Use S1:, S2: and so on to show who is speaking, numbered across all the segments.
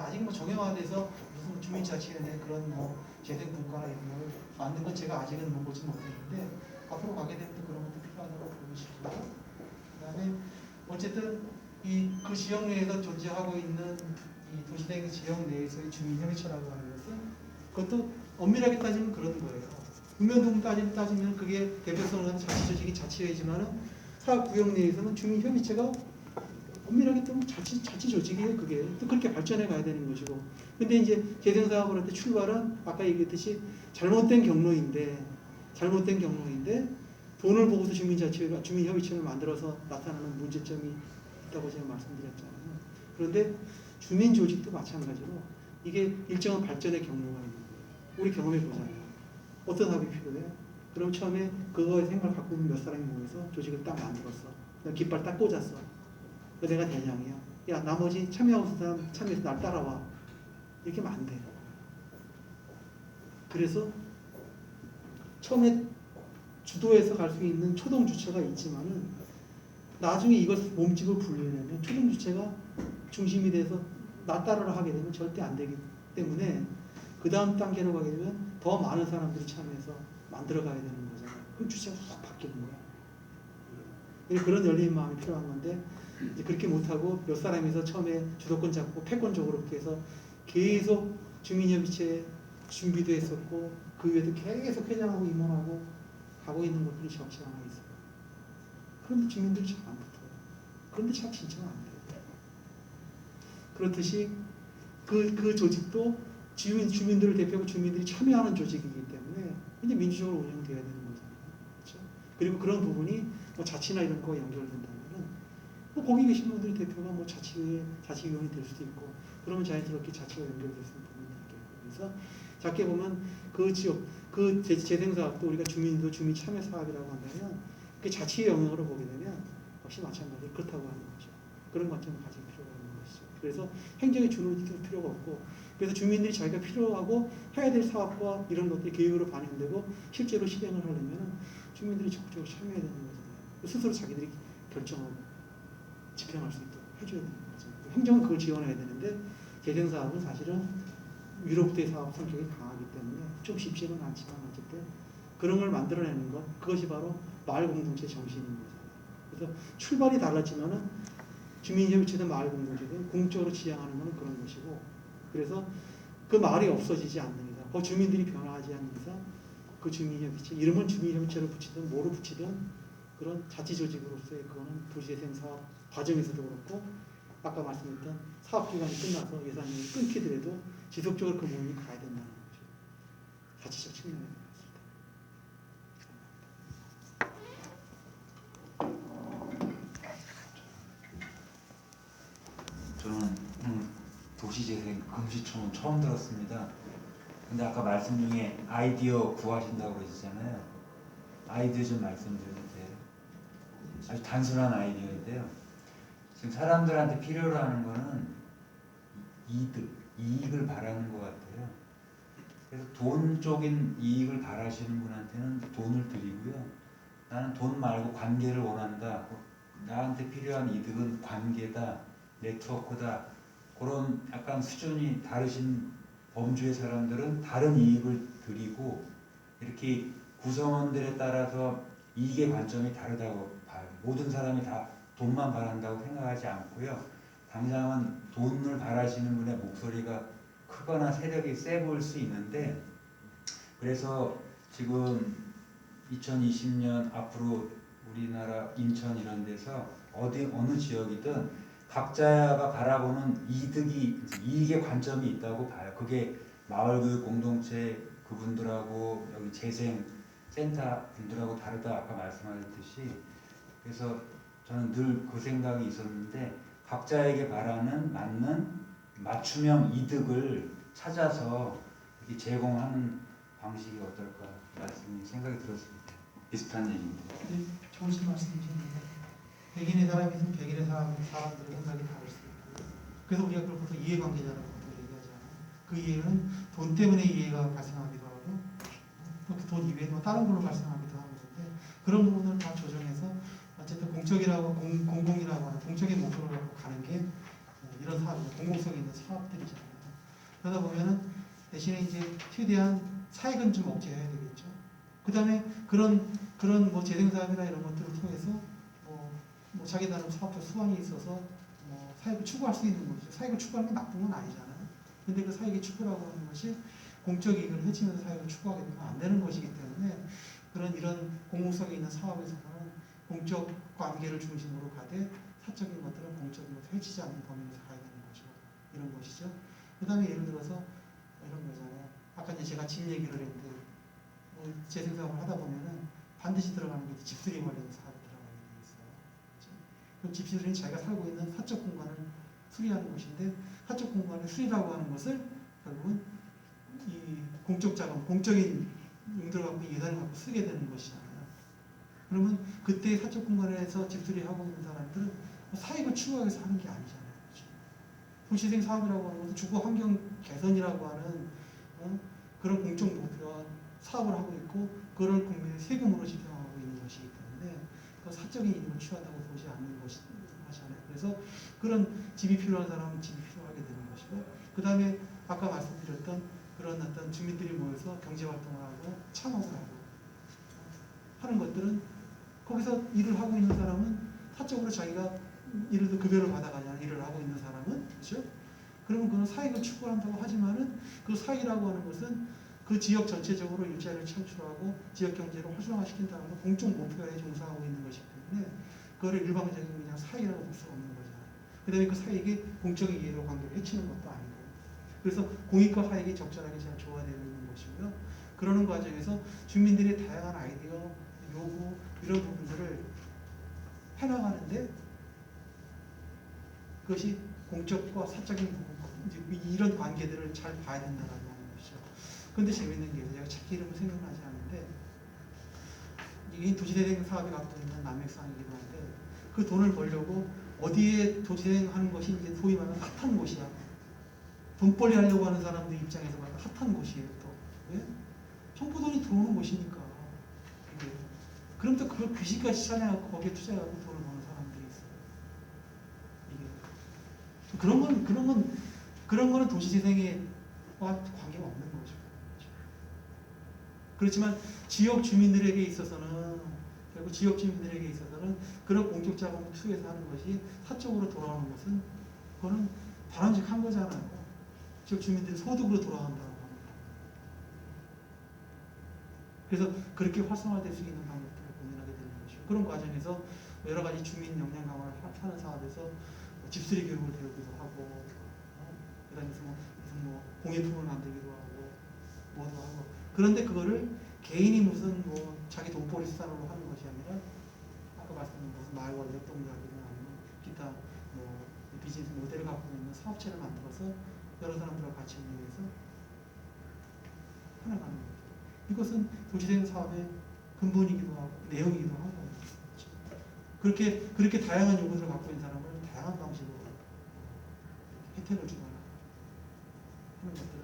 S1: 아직 뭐 정형화돼서 무슨 주민자치위원회 그런 뭐 재생분과나 이런 걸 만든 건 제가 아직은 뭐 보지 못했는데 앞으로 가게 되면 그런 것도 필요하다고 보고 싶고요. 그다음에 어쨌든 그 지역 내에서 존재하고 있는 이 도시대 지역 내에서의 주민협의체라고 하는 것은 그것도 엄밀하게 따지면 그런 거예요. 읍면동 따지면 그게 대표성을 하는 자치조직이 자치회지만은 사업구역 내에서는 주민협의체가 엄밀하게 따지면 자치조직이에요. 그게 또 그렇게 발전해 가야 되는 것이고. 근데 이제 재생사업을 할 때 출발은 아까 얘기했듯이 잘못된 경로인데 돈을 보고서 주민협의체를 만들어서 나타나는 문제점이 있다고 제가 말씀드렸잖아요. 그런데 주민조직도 마찬가지로 이게 일정한 발전의 경로가 있는 거예요. 우리 경험해 보잖아요. 어떤 사업이 필요해? 그럼 처음에 그거에 생각을 갖고 있는 몇 사람이 모여서 조직을 딱 만들었어. 깃발 딱 꽂았어. 내가 대장이야. 야, 나머지 참여하고 있는 사람 참여해서 날 따라와. 이렇게 하면 안 돼요. 그래서 처음에 주도해서 갈 수 있는 초동 주체가 있지만은 나중에 이걸 몸집을 불리려면 초동 주체가 중심이 돼서 나 따라를 하게 되면 절대 안 되기 때문에 그 다음 단계로 가게 되면 더 많은 사람들이 참여해서 만들어 가야 되는 거잖아요. 그럼 주체가 확 바뀌는 거야. 그런 열린 마음이 필요한 건데 이제 그렇게 못하고 몇 사람이서 처음에 주도권 잡고 패권적으로 그렇게 해서 계속 주민협의체 준비도 했었고 그 위에도 계속 회장하고 임원하고 가고 있는 것들이 적지 않아 있어요. 그런데 주민들이 잘 안 붙어요. 그런데 잘 신청 안 돼요. 그렇듯이 그 조직도 주민들을 대표하고 주민들이 참여하는 조직이기 때문에 이제 민주적으로 운영돼야 되는 거잖아요. 그렇죠? 그리고 그런 부분이 뭐 자치나 이런 거 연결된다면은 뭐 거기 계신 분들이 대표가 뭐 자치위원이 될 수도 있고 그러면 자연스럽게 자치가 연결될 수 있는 부분이 있겠고 그래서 작게 보면 그 지역 그 재생사업도 우리가 주민도 주민 참여 사업이라고 한다면 그 자치의 영역으로 보게 되면 역시 마찬가지로 그렇다고 하는 거죠. 그런 관점을 가질 필요가 있는 것이죠. 그래서 행정의 주를 줄 필요가 없고 그래서 주민들이 자기가 필요하고 해야 될 사업과 이런 것들이 계획으로 반영되고 실제로 실행을 하려면 주민들이 적극적으로 참여해야 되는 거잖아요. 스스로 자기들이 결정하고 집행할 수 있도록 해줘야 되는 거죠. 행정은 그걸 지원해야 되는데 재생사업은 사실은 위로부터의 사업 성격이 강하기 때문에 좀 쉽지는 않지만 어쨌든 그런 걸 만들어내는 것 그것이 바로 마을 공동체 정신인 거잖아요. 그래서 출발이 달랐지만은 주민협의체든 마을 공동체든 공적으로 지향하는 것은 그런 것이고 그래서 그 마을이 없어지지 않는 이상 그 주민들이 변화하지 않는 이상 그 주민협의체 이름은 주민협의체를 붙이든 뭐로 붙이든 그런 자치조직으로서의 그거는 도시재생 사업 과정에서도 그렇고 아까 말씀드렸던 사업기간이 끝나서 예산이 끊기더라도 지속적으로 그 모임이 가야 된다는 거죠. 자치적 측면에
S2: 저는 도시재생 금시초문 처음 들었습니다. 근데 아까 말씀 중에 아이디어 구하신다고 그러셨잖아요. 아이디어 좀 말씀드려도 돼요? 아주 단순한 아이디어인데요. 지금 사람들한테 필요로 하는 거는 이익을 바라는 것 같아요. 그래서 돈 쪽인 이익을 바라시는 분한테는 돈을 드리고요. 나는 돈 말고 관계를 원한다. 나한테 필요한 이득은 관계다. 네트워크다. 그런 약간 수준이 다르신 범주의 사람들은 다른 이익을 드리고 이렇게 구성원들에 따라서 이익의 관점이 다르다고 봐요. 모든 사람이 다 돈만 바란다고 생각하지 않고요. 당장은 돈을 바라시는 분의 목소리가 크거나 세력이 세 보일 수 있는데 그래서 지금 2020년 앞으로 우리나라 인천 이런 데서 어느 지역이든 각자가 바라보는 이익의 관점이 있다고 봐요. 그게 마을교육 공동체 그분들하고 여기 재생센터 분들하고 다르다 아까 말씀하셨듯이 그래서 저는 늘 그 생각이 있었는데 각자에게 바라는 맞는 맞춤형 이득을 찾아서 이렇게 제공하는 방식이 어떨까 생각이 들었습니다. 비슷한 얘기인데.
S1: 네, 좋으신 말씀이신데 백인의 사람이 있으면 백인의 사람들의 생각이 다를 수 있고 그래서 우리가 그걸 보통 이해관계자라고 얘기하잖아요. 그 이해는 돈 때문에 이해가 발생하기도 하고 또 돈 이외에도 다른 걸로 발생하기도 하는 건데 그런 부분을 다 조정해서 어쨌든 공공이라고 하는 공적인 목표를 갖고 가는 게 이런 사업, 공공성이 있는 사업들이잖아요. 그러다 보면은 대신에 이제 최대한 사익은 좀 억제해야 되겠죠. 그 다음에 그런 뭐 재생사업이나 이런 것들을 통해서 뭐 자기 나름 사업적 수완이 있어서 뭐 사익을 추구할 수 있는 거죠. 사익을 추구하는 게 나쁜 건 아니잖아요. 근데 그 사익의 추구라고 하는 것이 공적 이익을 해치면서 사익을 추구하게 되면 안 되는 것이기 때문에 이런 공공성이 있는 사업에서는 공적 관계를 중심으로 가되 사적인 것들은 공적인 것을 해치지 않는 범위에서 가야 되는 거죠. 이런 것이죠. 그 다음에 예를 들어서 이런 거잖아요. 아까 이제 제가 집 얘기를 했는데 뭐 재생사업을 하다 보면은 반드시 들어가는 게 집수리 관련 사업이 들어가게 돼 있어요. 그렇죠? 그럼 집수리는 자기가 살고 있는 사적 공간을 수리하는 것인데 사적 공간을 수리라고 하는 것을 결국은 이 공적 자금, 공적인 용도를 갖고 예산을 갖고 쓰게 되는 것이잖아요. 그러면 그때 사적 공간에서 집수리 하고 있는 사람들은 사익을 추구하기 위해서 하는 게 아니잖아요. 그렇죠? 도시재생 사업이라고 하는 것은 주거 환경 개선이라고 하는 그런 공적 목표와 사업을 하고 있고 그걸 국민의 세금으로 집행하고 있는 것이기 때문에 그 사적인 이익을 취한다고 보지 않는 것이잖아요. 그래서 그런 집이 필요한 사람은 집이 필요하게 되는 것이고 그 다음에 아까 말씀드렸던 그런 어떤 주민들이 모여서 경제활동을 하고 창업을 하고 하는 것들은 거기서 일을 하고 있는 사람은 사적으로 자기가 예를 들어 급여를 받아가냐 일을 하고 있는 사람은 그렇죠? 그러면 그건 사익을 추구한다고 하지만은 그 사익이라고 하는 것은 그 지역 전체적으로 일자리를 창출하고 지역 경제를 활성화시킨다는 공적 목표에 종사하고 있는 것이기 때문에 그거를 일방적인 그냥 사익이라고 볼 수 없는 거잖아요. 그다음에 그 사익이 공적인 이해로 관계를 해치는 것도 아니고 그래서 공익과 사익이 적절하게 잘 조화되어 있는 것이고요. 그러는 과정에서 주민들의 다양한 아이디어, 요구 이런 부분들을 해나가는데 그것이 공적과 사적인 부분, 이런 관계들을 잘 봐야 된다는 것이죠. 그런데 재밌는 게 제가 찾기 이름은 생각나지 않는데 이게 도시재생 사업이 갖고 있는 남획상이기도 한데 그 돈을 벌려고 어디에 도시재생하는 것이 이제 소위 말하는 핫한 곳이야. 돈벌이 하려고 하는 사람들 입장에서 봐도 핫한 곳이에요. 또 왜? 청포돈이 들어오는 곳이니까. 이게. 그럼 또 그걸 귀신같이 찾아갖고 거기에 투자해갖고 돈을 버는 사람들이 있어요. 이게. 그런 거는 도시재생과 관계가 없는 거죠. 그렇지만 지역 주민들에게 있어서는 결국 지역 주민들에게 있어서는 그런 공적 자금을 투여해서 하는 것이 사적으로 돌아오는 것은 그거는 바람직한 거잖아요. 지역 주민들의 소득으로 돌아간다고 하는 거. 그래서 그렇게 활성화될 수 있는 방법들을 고민하게 되는 것이고 그런 과정에서 여러 가지 주민 역량 강화를 하는 사업에서 집수리 교육을 배우기도 하고 그다음에 무슨 뭐 공예품을 만들기도 하고 뭐도 하고 그런데 그거를 개인이 무슨 뭐 자기 돈벌이 수단으로 하는 것이 아니라 아까 말씀드린 무슨 마을과 협동조합이나 아니면 기타 뭐 비즈니스 모델을 갖고 있는 사업체를 만들어서 여러 사람들과 같이 운영해서 해나가는 거죠. 이것은 도시재생 사업의 근본이기도 하고 내용이기도 하고 그렇게 다양한 요구들을 갖고 있는 사람을 다양한 방식으로 혜택을 주거나 하는 것들은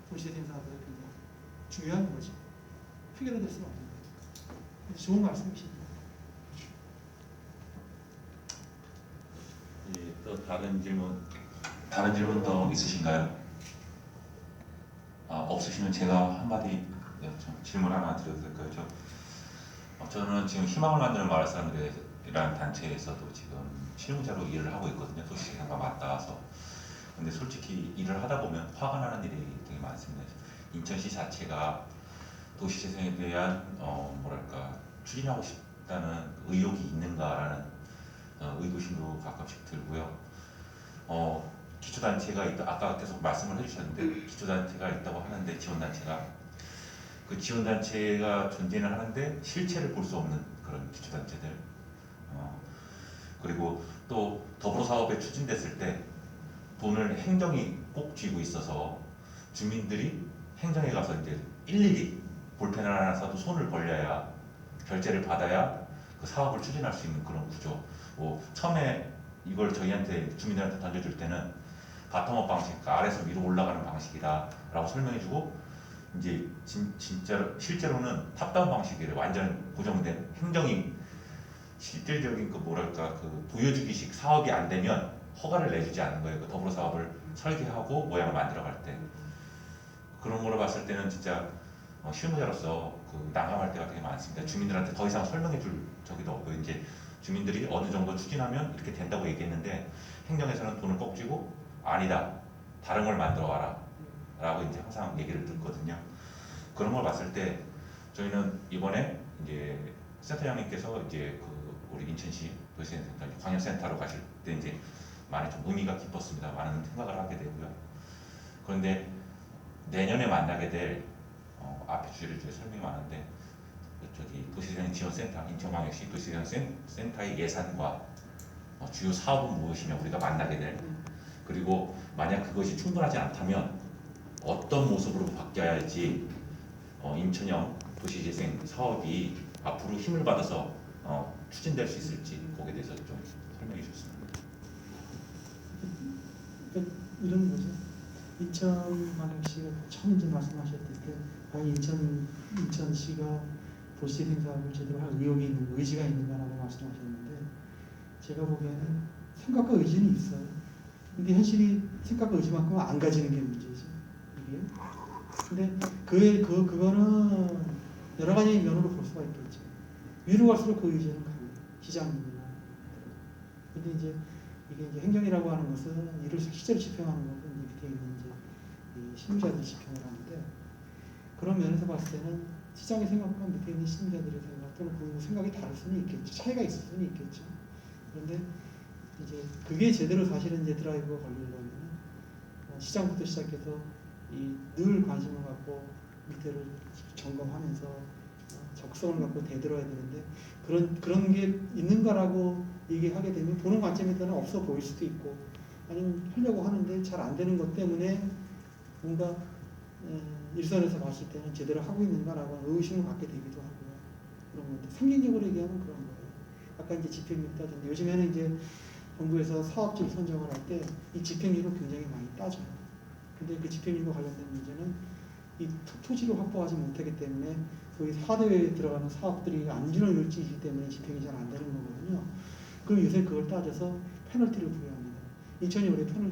S1: 도시재생 사업에 굉장히 중요한 거지. 피해가 될 수는 없는 거예요. 좋은 말씀이십니다.
S3: 예, 또 다른 질문 더 있으신가요? 없으시면 제가 한마디 질문 하나 드려도 될까요? 저는 지금 희망을 만드는 마을사람들이라는 단체에서도 지금 실무자로 일을 하고 있거든요. 도시재생과 맞닿아서. 근데 솔직히 일을 하다 보면 화가 나는 일이 되게 많습니다. 인천시 자체가 도시재생에 대한 추진하고 싶다는 의욕이 있는가라는 의구심도 가끔씩 들고요. 기초단체가 있다. 아까 계속 말씀을 해주셨는데 기초단체가 있다고 하는데 지원단체가 그 지원단체가 존재는 하는데 실체를 볼 수 없는 그런 기초단체들. 그리고 또 더불어사업에 추진됐을 때 돈을 행정이 꼭 쥐고 있어서 주민들이 행정에 가서 이제 일일이 볼펜을 하나 사도 손을 벌려야 결제를 받아야 그 사업을 추진할 수 있는 그런 구조. 처음에 이걸 저희한테 주민들한테 던져줄 때는 바텀업 방식, 아래에서 위로 올라가는 방식이다라고 설명해주고 이제 진짜 실제로는 탑다운 방식이래. 완전 고정된 행정이 실질적인 그 보여주기식 사업이 안 되면 허가를 내주지 않는 거예요. 그 더불어 사업을 설계하고 모양을 만들어갈 때 그런 거를 봤을 때는 진짜 실무자로서 그 난감할 때가 되게 많습니다. 주민들한테 더 이상 설명해 줄 적이도 없고 이제 주민들이 어느 정도 추진하면 이렇게 된다고 얘기했는데 행정에서는 돈을 꼭 쥐고 아니다 다른 걸 만들어 와라 라고 이제 항상 얘기를 듣거든요. 그런 걸 봤을 때 저희는 이번에 이제 센터장님께서 이제 그 우리 인천시 도시센터 광역센터로 가실 때 이제 많이 좀 의미가 깊었습니다. 많은 생각을 하게 되고요. 그런데 내년에 만나게 될 앞에 주제를 설명이 많은데 저기 도시재생지원센터 인천광역시 도시재생센터의 예산과 주요 사업은 무엇이며 우리가 만나게 될 그리고 만약 그것이 충분하지 않다면 어떤 모습으로 바뀌어야 할지 인천형 도시재생 사업이 앞으로 힘을 받아서 추진될 수 있을지 거기에 대해서 좀 설명해 주셨습니다.
S1: 그러니까 이런 거죠. 인천광역시가 처음 이제 말씀하셨을 때 과연 인천시가 도시재생 사업을 제대로 할 의욕이 있는 의지가 있는가라고 말씀하셨는데 제가 보기에는 생각과 의지는 있어요. 근데 현실이 생각과 의지만큼은 안 가지는 게 문제죠. 이게. 근데 그거는 여러 가지 면으로 볼 수가 있겠죠. 위로 갈수록 그 의지는 강해요. 시장님이나. 근데 이제 이게 이제 행정이라고 하는 것은 이를 실제로 집행하는 것은 밑에 있는 이제 이 실무자들이 집행을 하는데 그런 면에서 봤을 때는 시장의 생각과 밑에 있는 실무자들의 생각 또는 그 생각이 다를 수는 있겠죠. 차이가 있을 수는 있겠죠. 그런데 이제 그게 제대로 사실은 이제 드라이브가 걸리려면 시장부터 시작해서 늘 관심을 갖고 밑에를 점검하면서 적성을 갖고 대들어야 되는데 그런 게 있는가라고 얘기하게 되면 보는 관점에서는 없어 보일 수도 있고 아니면 하려고 하는데 잘 안 되는 것 때문에 뭔가 일선에서 봤을 때는 제대로 하고 있는가라고 하는 의심을 갖게 되기도 하고요. 그런 건데 상징적으로 얘기하면 그런 거예요. 아까 이제 집행률 따졌는데 요즘에는 이제 정부에서 사업지를 선정을 할 때 이 집행률을 굉장히 많이 따져요. 근데 그 집행률과 관련된 문제는 이 토지를 확보하지 못하기 때문에 소위 4대에 들어가는 사업들이 안전을일지이기 때문에 집행이 잘 안 되는 거거든요. 그럼 요새 그걸 따져서 페널티를 부여합니다. 인천이 올해 페널티